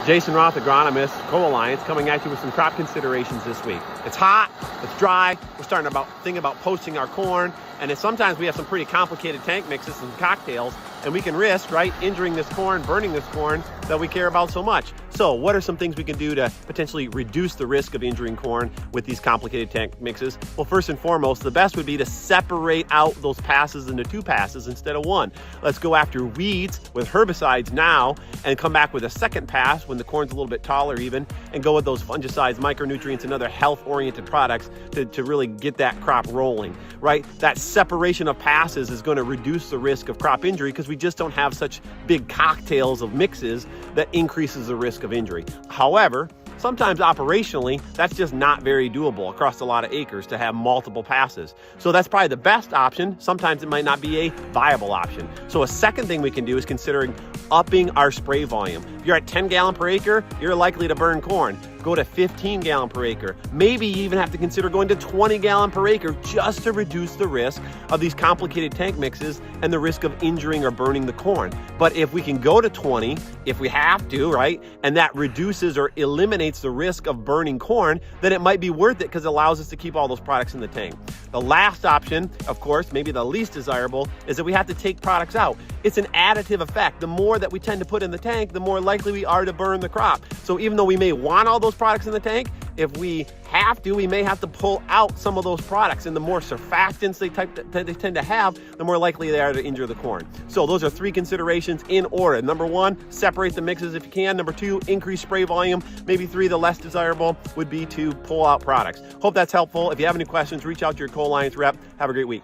Jason Roth, Agronomist, Co-Alliance, coming at you with some crop considerations this week. It's hot, it's dry, we're starting to think about posting our corn, and sometimes we have some pretty complicated tank mixes and cocktails, and we can risk, right, injuring this corn, burning this corn that we care about so much. So what are some things we can do to potentially reduce the risk of injuring corn with these complicated tank mixes? Well, first and foremost, the best would be to separate out those passes into 2 passes instead of 1. Let's go after weeds with herbicides now and come back with a second pass when the corn's a little bit taller even, and go with those fungicides, micronutrients, and other health-oriented products to really get that crop rolling, right? That separation of passes is going to reduce the risk of crop injury because we just don't have such big cocktails of mixes that increases the risk of injury. However, sometimes operationally, that's just not very doable across a lot of acres to have multiple passes. So that's probably the best option. Sometimes it might not be a viable option. So a second thing we can do is considering upping our spray volume. If you're at 10 gallon per acre, you're likely to burn corn. Go to 15 gallon per acre. Maybe you even have to consider going to 20 gallon per acre just to reduce the risk of these complicated tank mixes and the risk of injuring or burning the corn. But if we can go to 20, if we have to, right, and that reduces or eliminates the risk of burning corn, then it might be worth it because it allows us to keep all those products in the tank. The last option, of course, maybe the least desirable, is that we have to take products out. It's an additive effect. The more that we tend to put in the tank, the more likely we are to burn the crop. So even though we may want all those products in the tank, if we have to, we may have to pull out some of those products, and the more surfactants they tend to have, the more likely they are to injure the corn. So those are 3 considerations in order. Number 1, separate the mixes if you can. Number 2, increase spray volume. Maybe 3, the less desirable, would be to pull out products. Hope that's helpful. If you have any questions, reach out to your Co-Alliance rep. Have a great week.